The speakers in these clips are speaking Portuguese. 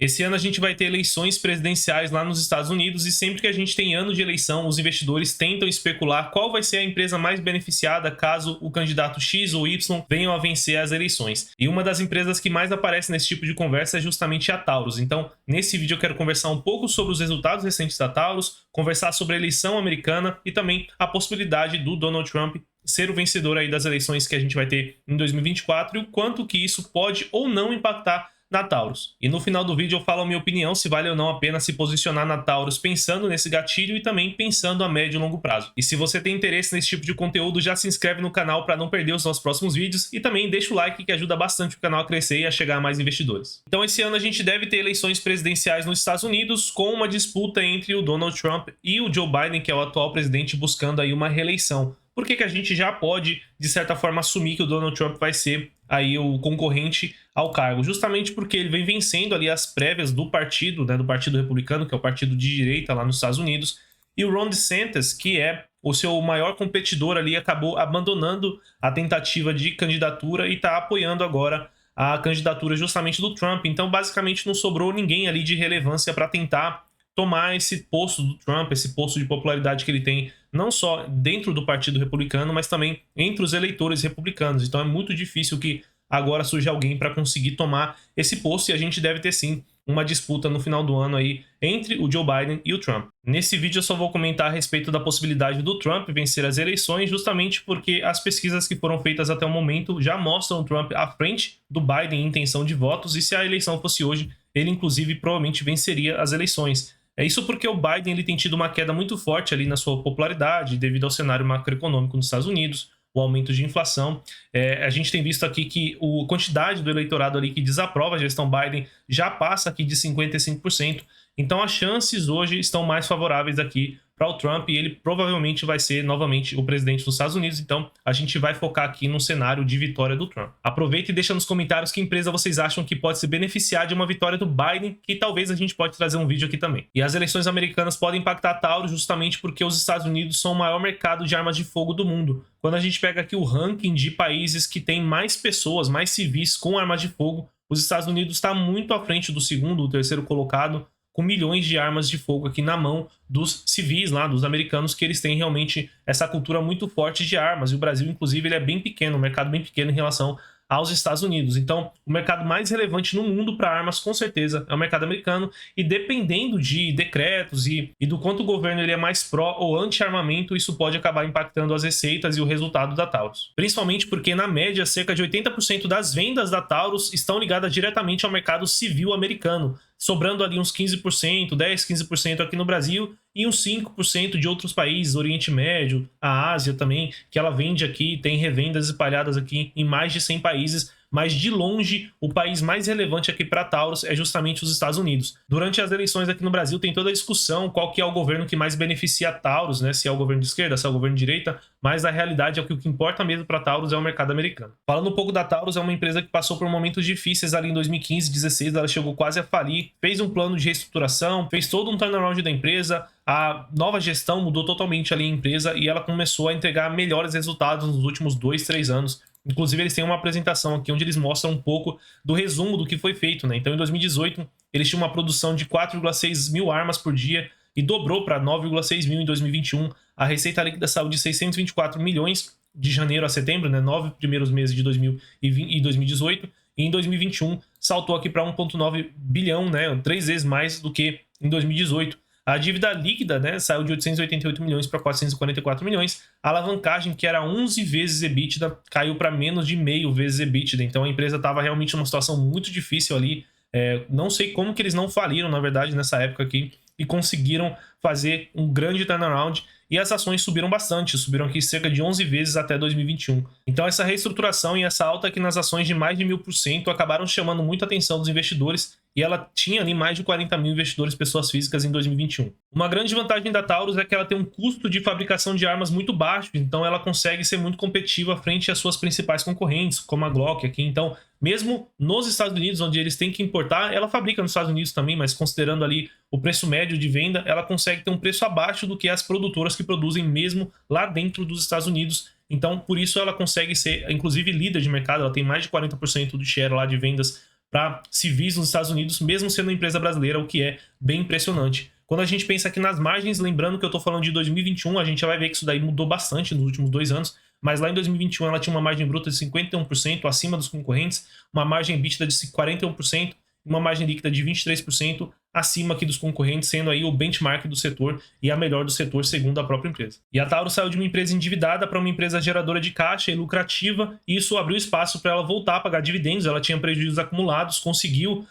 Esse ano a gente vai ter eleições presidenciais lá nos Estados Unidos e sempre que a gente tem ano de eleição, os investidores tentam especular qual vai ser a empresa mais beneficiada caso o candidato X ou Y venham a vencer as eleições. E uma das empresas que mais aparece nesse tipo de conversa é justamente a Taurus. Então, nesse vídeo eu quero conversar um pouco sobre os resultados recentes da Taurus, conversar sobre a eleição americana e também a possibilidade do Donald Trump ser o vencedor aí das eleições que a gente vai ter em 2024 e o quanto que isso pode ou não impactar na Taurus. E no final do vídeo eu falo a minha opinião se vale ou não a pena se posicionar na Taurus pensando nesse gatilho e também pensando a médio e longo prazo. E se você tem interesse nesse tipo de conteúdo, já se inscreve no canal para não perder os nossos próximos vídeos e também deixa o like que ajuda bastante o canal a crescer e a chegar a mais investidores. Então esse ano a gente deve ter eleições presidenciais nos Estados Unidos com uma disputa entre o Donald Trump e o Joe Biden, que é o atual presidente, buscando aí uma reeleição. Por que a gente já pode, de certa forma, assumir que o Donald Trump vai ser aí o concorrente ao cargo? Justamente porque ele vem vencendo ali as prévias do partido, né, do Partido Republicano, que é o partido de direita lá nos Estados Unidos, e o Ron DeSantis, que é o seu maior competidor ali, acabou abandonando a tentativa de candidatura e está apoiando agora a candidatura justamente do Trump. Então, basicamente, não sobrou ninguém ali de relevância para tentar tomar esse posto do Trump, esse posto de popularidade que ele tem, não só dentro do Partido Republicano, mas também entre os eleitores republicanos. Então é muito difícil que agora surja alguém para conseguir tomar esse posto e a gente deve ter sim uma disputa no final do ano aí entre o Joe Biden e o Trump. Nesse vídeo eu só vou comentar a respeito da possibilidade do Trump vencer as eleições, justamente porque as pesquisas que foram feitas até o momento já mostram o Trump à frente do Biden em intenção de votos, e se a eleição fosse hoje, ele inclusive provavelmente venceria as eleições. É isso porque o Biden ele tem tido uma queda muito forte ali na sua popularidade devido ao cenário macroeconômico nos Estados Unidos, o aumento de inflação. A gente tem visto aqui que a quantidade do eleitorado ali que desaprova a gestão Biden já passa aqui de 55%. Então as chances hoje estão mais favoráveis aqui para o Trump e ele provavelmente vai ser novamente o presidente dos Estados Unidos. Então a gente vai focar aqui no cenário de vitória do Trump. Aproveita e deixa nos comentários que empresa vocês acham que pode se beneficiar de uma vitória do Biden, que talvez a gente pode trazer um vídeo aqui também. E as eleições americanas podem impactar a Taurus justamente porque os Estados Unidos são o maior mercado de armas de fogo do mundo. Quando a gente pega aqui o ranking de países que têm mais pessoas, mais civis com armas de fogo, os Estados Unidos está muito à frente do segundo ou terceiro colocado, com milhões de armas de fogo aqui na mão dos civis lá, dos americanos, que eles têm realmente essa cultura muito forte de armas. E o Brasil, inclusive, ele é bem pequeno, um mercado bem pequeno em relação aos Estados Unidos. Então, o mercado mais relevante no mundo para armas, com certeza, é o mercado americano. E dependendo de decretos e do quanto o governo ele é mais pró ou anti-armamento, isso pode acabar impactando as receitas e o resultado da Taurus. Principalmente porque, na média, cerca de 80% das vendas da Taurus estão ligadas diretamente ao mercado civil americano, sobrando ali uns 15%, 10, 15% aqui no Brasil e uns 5% de outros países, Oriente Médio, a Ásia também, que ela vende aqui, tem revendas espalhadas aqui em mais de 100 países, mas de longe o país mais relevante aqui para a Taurus é justamente os Estados Unidos. Durante as eleições aqui no Brasil tem toda a discussão qual que é o governo que mais beneficia a Taurus, né? Se é o governo de esquerda, se é o governo de direita, mas a realidade é que o que importa mesmo para a Taurus é o mercado americano. Falando um pouco da Taurus, é uma empresa que passou por momentos difíceis ali em 2015, 2016, ela chegou quase a falir, fez um plano de reestruturação, fez todo um turnaround da empresa, a nova gestão mudou totalmente ali a empresa e ela começou a entregar melhores resultados nos últimos 2, 3 anos. Inclusive, eles têm uma apresentação aqui onde eles mostram um pouco do resumo do que foi feito, né? Então, em 2018, eles tinham uma produção de 4,6 mil armas por dia e dobrou para 9,6 mil em 2021. A receita líquida saiu de 624 milhões de janeiro a setembro, né? 9 primeiros meses de 2020 e 2018. E em 2021, saltou aqui para 1,9 bilhão, né? 3 vezes mais do que em 2018. A dívida líquida, né, saiu de 888 milhões para 444 milhões. A alavancagem, que era 11 vezes EBITDA, caiu para menos de meio vezes EBITDA. Então a empresa estava realmente numa situação muito difícil ali. Não sei como que eles não faliram, na verdade, nessa época aqui, e conseguiram fazer um grande turnaround. E as ações subiram bastante, subiram aqui cerca de 11 vezes até 2021. Então essa reestruturação e essa alta aqui nas ações de mais de 1000% acabaram chamando muita atenção dos investidores e ela tinha ali mais de 40 mil investidores pessoas físicas em 2021. Uma grande vantagem da Taurus é que ela tem um custo de fabricação de armas muito baixo, então ela consegue ser muito competitiva frente às suas principais concorrentes, como a Glock aqui. Então, mesmo nos Estados Unidos, onde eles têm que importar, ela fabrica nos Estados Unidos também, mas considerando ali o preço médio de venda, ela consegue ter um preço abaixo do que as produtoras que produzem mesmo lá dentro dos Estados Unidos. Então, por isso ela consegue ser, inclusive, líder de mercado. Ela tem mais de 40% do share lá de vendas para civis nos Estados Unidos, mesmo sendo uma empresa brasileira, o que é bem impressionante. Quando a gente pensa aqui nas margens, lembrando que eu estou falando de 2021, a gente já vai ver que isso daí mudou bastante nos últimos 2 anos, mas lá em 2021 ela tinha uma margem bruta de 51%, acima dos concorrentes, uma margem EBITDA de 41%, uma margem líquida de 23%, acima aqui dos concorrentes, sendo aí o benchmark do setor e a melhor do setor, segundo a própria empresa. E a Taurus saiu de uma empresa endividada para uma empresa geradora de caixa e lucrativa, e isso abriu espaço para ela voltar a pagar dividendos. Ela tinha prejuízos acumulados, conseguiu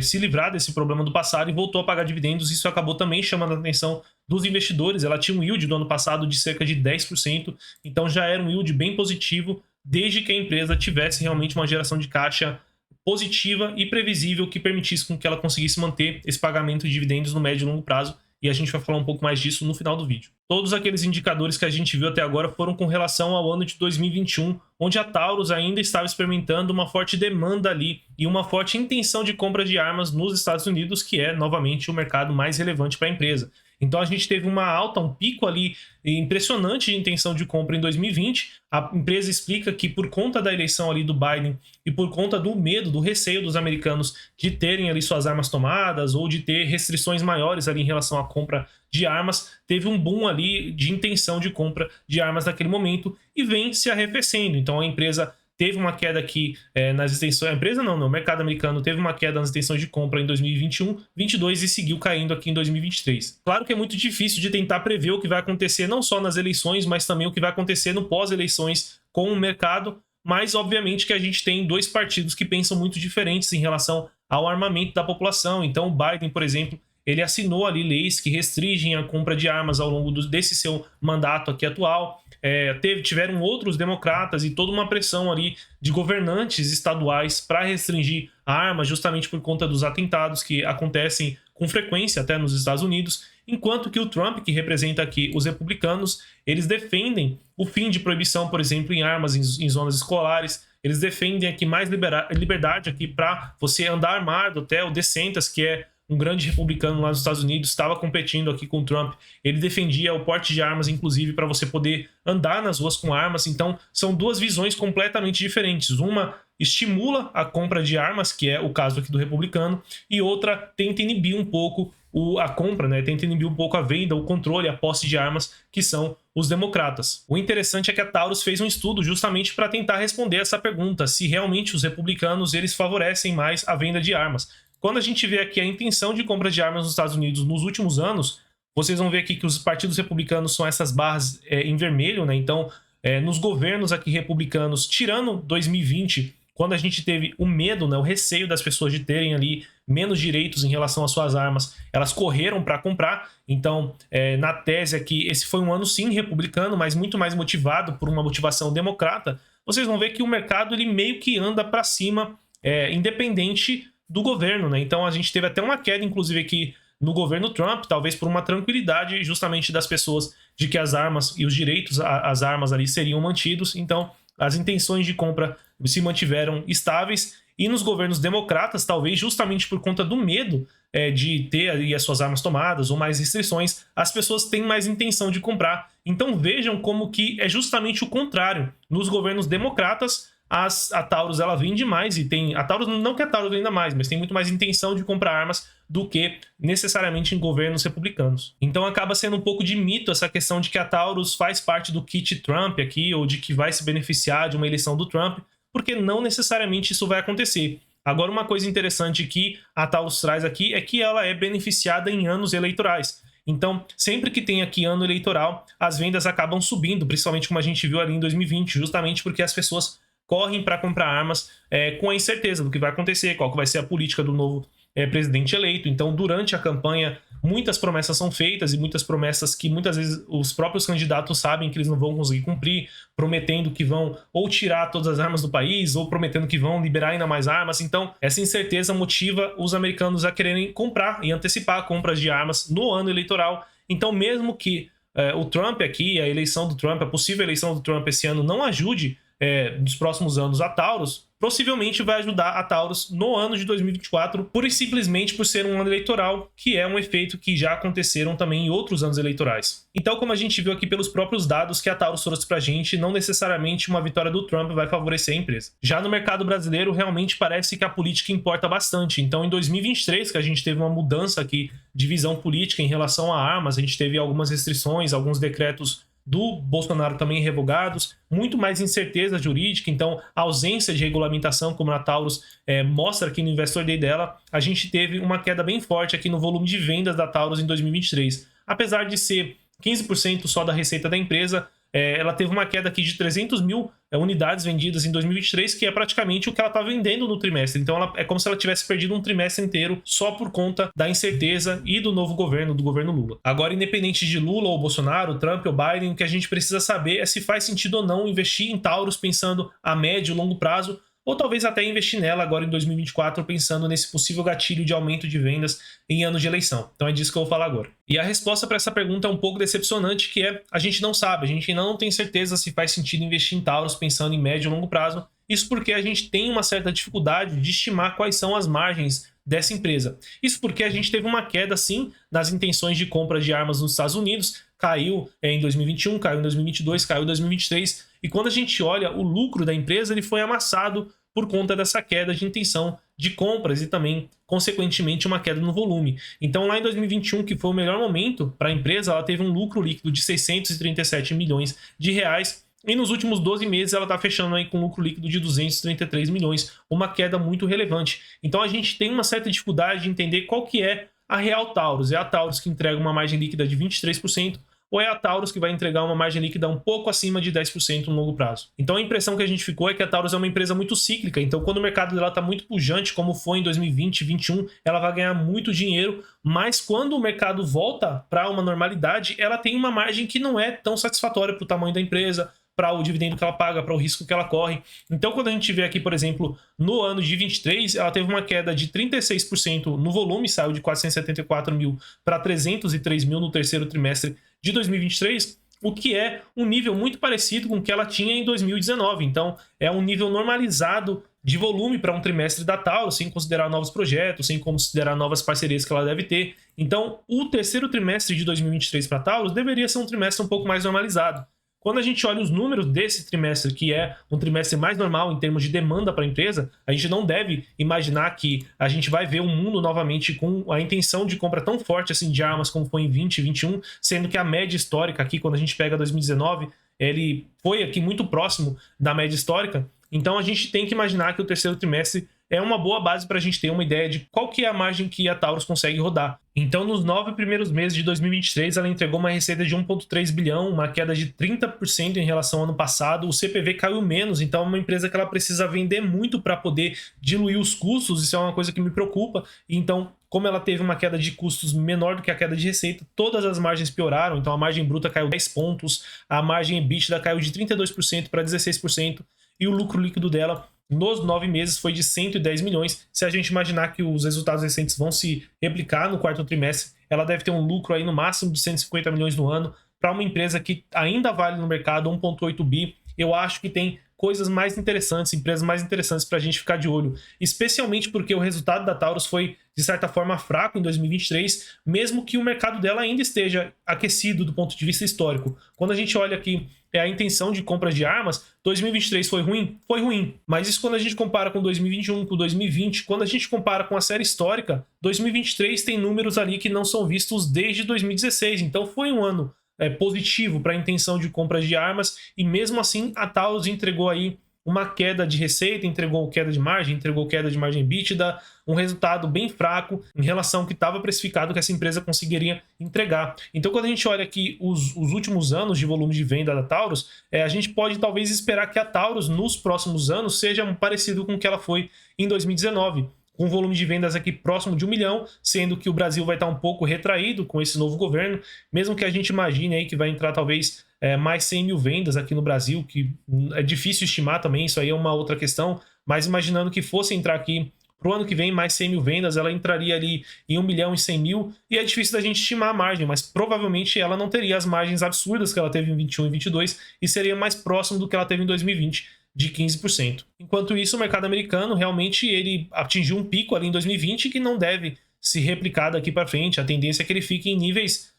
se livrar desse problema do passado e voltou a pagar dividendos. Isso acabou também chamando a atenção dos investidores. Ela tinha um yield do ano passado de cerca de 10%, então já era um yield bem positivo, desde que a empresa tivesse realmente uma geração de caixa positiva e previsível que permitisse com que ela conseguisse manter esse pagamento de dividendos no médio e longo prazo, e a gente vai falar um pouco mais disso no final do vídeo. Todos aqueles indicadores que a gente viu até agora foram com relação ao ano de 2021, onde a Taurus ainda estava experimentando uma forte demanda ali e uma forte intenção de compra de armas nos Estados Unidos, que é, novamente, o mercado mais relevante para a empresa. Então a gente teve uma alta, um pico ali impressionante de intenção de compra em 2020. A empresa explica que por conta da eleição ali do Biden e por conta do medo, do receio dos americanos de terem ali suas armas tomadas ou de ter restrições maiores ali em relação à compra de armas, teve um boom ali de intenção de compra de armas naquele momento e vem se arrefecendo. Então a empresa teve uma queda aqui nas extensões... A empresa não, o mercado americano teve uma queda nas extensões de compra em 2021, 2022 e seguiu caindo aqui em 2023. Claro que é muito difícil de tentar prever o que vai acontecer não só nas eleições, mas também o que vai acontecer no pós-eleições com o mercado, mas obviamente que a gente tem 2 partidos que pensam muito diferentes em relação ao armamento da população. Então o Biden, por exemplo, ele assinou ali leis que restringem a compra de armas ao longo desse seu mandato aqui atual. Tiveram outros democratas e toda uma pressão ali de governantes estaduais para restringir a arma, justamente por conta dos atentados que acontecem com frequência até nos Estados Unidos, enquanto que o Trump, que representa aqui os republicanos, eles defendem o fim de proibição, por exemplo, em armas em zonas escolares. Eles defendem aqui mais liberdade aqui para você andar armado. Até o DeSantis, que é um grande republicano lá nos Estados Unidos, estava competindo aqui com o Trump. Ele defendia o porte de armas, inclusive, para você poder andar nas ruas com armas. Então, são 2 visões completamente diferentes. Uma estimula a compra de armas, que é o caso aqui do republicano, e outra tenta inibir um pouco a compra, né? Tenta inibir um pouco a venda, o controle, a posse de armas, que são os democratas. O interessante é que a Taurus fez um estudo justamente para tentar responder essa pergunta, se realmente os republicanos eles favorecem mais a venda de armas. Quando a gente vê aqui a intenção de compra de armas nos Estados Unidos nos últimos anos, vocês vão ver aqui que os partidos republicanos são essas barras em vermelho, né? Então, nos governos aqui republicanos, tirando 2020, quando a gente teve o medo, né, o receio das pessoas de terem ali menos direitos em relação às suas armas, elas correram para comprar. Então, na tese aqui, esse foi um ano sim republicano, mas muito mais motivado por uma motivação democrata. Vocês vão ver que o mercado ele meio que anda para cima, independente do governo, né? Então a gente teve até uma queda, inclusive, aqui no governo Trump, talvez por uma tranquilidade justamente das pessoas de que as armas e os direitos às armas ali seriam mantidos. Então as intenções de compra se mantiveram estáveis. E nos governos democratas, talvez justamente por conta do medo de ter ali as suas armas tomadas ou mais restrições, as pessoas têm mais intenção de comprar. Então vejam como que é justamente o contrário. Nos governos democratas, a Taurus ela vende mais e tem... A Taurus, não que a Taurus venda mais, mas tem muito mais intenção de comprar armas do que necessariamente em governos republicanos. Então acaba sendo um pouco de mito essa questão de que a Taurus faz parte do kit Trump aqui, ou de que vai se beneficiar de uma eleição do Trump, porque não necessariamente isso vai acontecer. Agora, uma coisa interessante que a Taurus traz aqui é que ela é beneficiada em anos eleitorais. Então, sempre que tem aqui ano eleitoral, as vendas acabam subindo, principalmente como a gente viu ali em 2020, justamente porque as pessoas correm para comprar armas com a incerteza do que vai acontecer, qual que vai ser a política do novo presidente eleito. Então, durante a campanha, muitas promessas são feitas, e muitas promessas que muitas vezes os próprios candidatos sabem que eles não vão conseguir cumprir, prometendo que vão ou tirar todas as armas do país, ou prometendo que vão liberar ainda mais armas. Então, essa incerteza motiva os americanos a quererem comprar e antecipar compras de armas no ano eleitoral. Então, mesmo que o Trump aqui, a eleição do Trump, a possível eleição do Trump esse ano não ajude nos próximos anos a Taurus, possivelmente vai ajudar a Taurus no ano de 2024, pura e simplesmente por ser um ano eleitoral, que é um efeito que já aconteceram também em outros anos eleitorais. Então, como a gente viu aqui pelos próprios dados que a Taurus trouxe pra gente, não necessariamente uma vitória do Trump vai favorecer a empresa. Já no mercado brasileiro, realmente parece que a política importa bastante. Então, em 2023, que a gente teve uma mudança aqui de visão política em relação a armas, a gente teve algumas restrições, alguns decretos do Bolsonaro também revogados, muito mais incerteza jurídica, então a ausência de regulamentação, como a Taurus mostra aqui no Investor Day dela, a gente teve uma queda bem forte aqui no volume de vendas da Taurus em 2023. Apesar de ser 15% só da receita da empresa, ela teve uma queda aqui de 300 mil unidades vendidas em 2023, que é praticamente o que ela está vendendo no trimestre. Então é como se ela tivesse perdido um trimestre inteiro só por conta da incerteza e do novo governo, do governo Lula. Agora, independente de Lula ou Bolsonaro, Trump ou Biden, o que a gente precisa saber é se faz sentido ou não investir em Taurus pensando a médio e longo prazo, ou talvez até investir nela agora em 2024, pensando nesse possível gatilho de aumento de vendas em anos de eleição. Então é disso que eu vou falar agora. E a resposta para essa pergunta é um pouco decepcionante, que é a gente não sabe, a gente ainda não tem certeza se faz sentido investir em Taurus pensando em médio e longo prazo. Isso porque a gente tem uma certa dificuldade de estimar quais são as margens dessa empresa. Isso porque a gente teve uma queda, sim, nas intenções de compra de armas nos Estados Unidos, caiu em 2021, caiu em 2022, caiu em 2023, e quando a gente olha o lucro da empresa, ele foi amassado por conta dessa queda de intenção de compras e também, consequentemente, uma queda no volume. Então, lá em 2021, que foi o melhor momento para a empresa, ela teve um lucro líquido de 637 milhões de reais, e nos últimos 12 meses ela está fechando aí com lucro líquido de 233 milhões, uma queda muito relevante. Então, a gente tem uma certa dificuldade de entender qual que é a real Taurus. É a Taurus que entrega uma margem líquida de 23%, ou é a Taurus que vai entregar uma margem líquida um pouco acima de 10% no longo prazo. Então a impressão que a gente ficou é que a Taurus é uma empresa muito cíclica, então quando o mercado dela está muito pujante, como foi em 2020 e 2021, ela vai ganhar muito dinheiro, mas quando o mercado volta para uma normalidade, ela tem uma margem que não é tão satisfatória para o tamanho da empresa, para o dividendo que ela paga, para o risco que ela corre. Então, quando a gente vê aqui, por exemplo, no ano de 23, ela teve uma queda de 36% no volume, saiu de 474 mil para 303 mil no terceiro trimestre de 2023, o que é um nível muito parecido com o que ela tinha em 2019. Então, é um nível normalizado de volume para um trimestre da Taurus, sem considerar novos projetos, sem considerar novas parcerias que ela deve ter. Então, o terceiro trimestre de 2023 para a Taurus deveria ser um trimestre um pouco mais normalizado. Quando a gente olha os números desse trimestre, que é um trimestre mais normal em termos de demanda para a empresa, a gente não deve imaginar que a gente vai ver um mundo novamente com a intenção de compra tão forte assim de armas como foi em 20 e 21, sendo que a média histórica aqui, quando a gente pega 2019, ele foi aqui muito próximo da média histórica. Então a gente tem que imaginar que o terceiro trimestre é uma boa base para a gente ter uma ideia de qual que é a margem que a Taurus consegue rodar. Então, nos 9 primeiros meses de 2023, ela entregou uma receita de 1,3 bilhão, uma queda de 30% em relação ao ano passado. O CPV caiu menos, então é uma empresa que ela precisa vender muito para poder diluir os custos. Isso é uma coisa que me preocupa. Então, como ela teve uma queda de custos menor do que a queda de receita, todas as margens pioraram. Então, a margem bruta caiu 10 pontos, a margem EBITDA caiu de 32% para 16%, e o lucro líquido dela nos 9 meses foi de 110 milhões. Se a gente imaginar que os resultados recentes vão se replicar no quarto trimestre, ela deve ter um lucro aí no máximo de 150 milhões no ano. Para uma empresa que ainda vale no mercado 1,8 bi, eu acho que tem coisas mais interessantes, empresas mais interessantes para a gente ficar de olho, especialmente porque o resultado da Taurus foi, de certa forma, fraco em 2023, mesmo que o mercado dela ainda esteja aquecido do ponto de vista histórico. Quando a gente olha aqui a intenção de compra de armas, 2023 foi ruim? Foi ruim, mas isso quando a gente compara com 2021, com 2020, quando a gente compara com a série histórica, 2023 tem números ali que não são vistos desde 2016, então foi um ano positivo para a intenção de compra de armas, e mesmo assim a Taurus entregou aí uma queda de receita, entregou queda de margem EBITDA, um resultado bem fraco em relação ao que estava precificado que essa empresa conseguiria entregar. Então, quando a gente olha aqui os últimos anos de volume de venda da Taurus, a gente pode talvez esperar que a Taurus nos próximos anos seja parecido com o que ela foi em 2019, com um volume de vendas aqui próximo de 1 milhão, sendo que o Brasil vai estar um pouco retraído com esse novo governo, mesmo que a gente imagine aí que vai entrar talvez mais 100 mil vendas aqui no Brasil, que é difícil estimar também, isso aí é uma outra questão, mas imaginando que fosse entrar aqui para o ano que vem mais 100 mil vendas, ela entraria ali em 1 milhão e 100 mil, e é difícil da gente estimar a margem, mas provavelmente ela não teria as margens absurdas que ela teve em 21 e 22, e seria mais próximo do que ela teve em 2020, de 15%. Enquanto isso, o mercado americano realmente ele atingiu um pico ali em 2020 que não deve se replicar daqui para frente. A tendência é que ele fique em níveis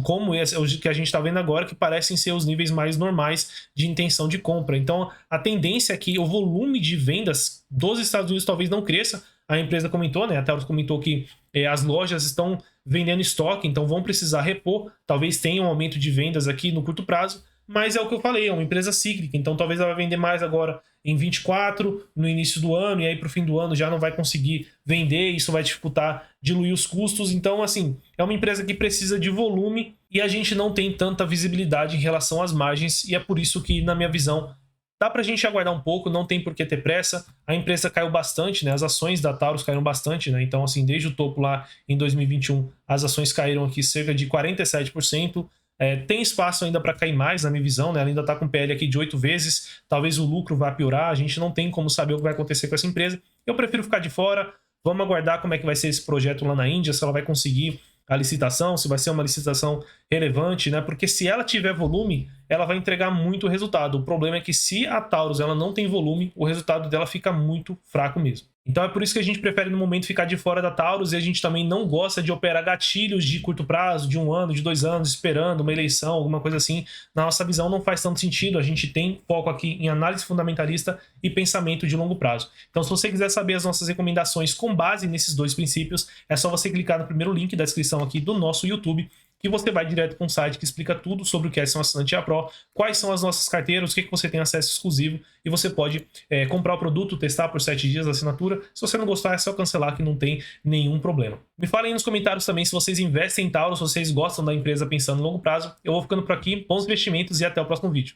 como esse que a gente está vendo agora, que parecem ser os níveis mais normais de intenção de compra. Então, a tendência é que o volume de vendas dos Estados Unidos talvez não cresça. A empresa comentou, né? A Taurus comentou que as lojas estão vendendo estoque, então vão precisar repor. Talvez tenha um aumento de vendas aqui no curto prazo, mas é o que eu falei, é uma empresa cíclica, então talvez ela vai vender mais agora em 24, no início do ano, e aí para o fim do ano já não vai conseguir vender, isso vai dificultar diluir os custos. Então, assim, é uma empresa que precisa de volume e a gente não tem tanta visibilidade em relação às margens, e é por isso que, na minha visão, dá pra gente aguardar um pouco, não tem por que ter pressa. A empresa caiu bastante, né? As ações da Taurus caíram bastante, né? Então, assim, desde o topo lá em 2021, as ações caíram aqui cerca de 47%. Tem espaço ainda para cair mais, na minha visão, né? Ela ainda está com PL aqui de 8 vezes, talvez o lucro vá piorar, a gente não tem como saber o que vai acontecer com essa empresa. Eu prefiro ficar de fora, vamos aguardar como é que vai ser esse projeto lá na Índia, se ela vai conseguir a licitação, se vai ser uma licitação relevante, né? Porque se ela tiver volume, ela vai entregar muito resultado. O problema é que se a Taurus ela não tem volume, o resultado dela fica muito fraco mesmo. Então é por isso que a gente prefere no momento ficar de fora da Taurus, e a gente também não gosta de operar gatilhos de curto prazo, de 1 ano, de 2 anos, esperando uma eleição, alguma coisa assim. Na nossa visão não faz tanto sentido, a gente tem foco aqui em análise fundamentalista e pensamento de longo prazo. Então se você quiser saber as nossas recomendações com base nesses dois princípios, é só você clicar no primeiro link da descrição aqui do nosso YouTube, que você vai direto para um site que explica tudo sobre o que é ser um assinante Pro, quais são as nossas carteiras, o que você tem acesso exclusivo, e você pode comprar o produto, testar por 7 dias da assinatura. Se você não gostar, é só cancelar, que não tem nenhum problema. Me falem aí nos comentários também se vocês investem em Taurus, se vocês gostam da empresa pensando em longo prazo. Eu vou ficando por aqui, bons investimentos e até o próximo vídeo.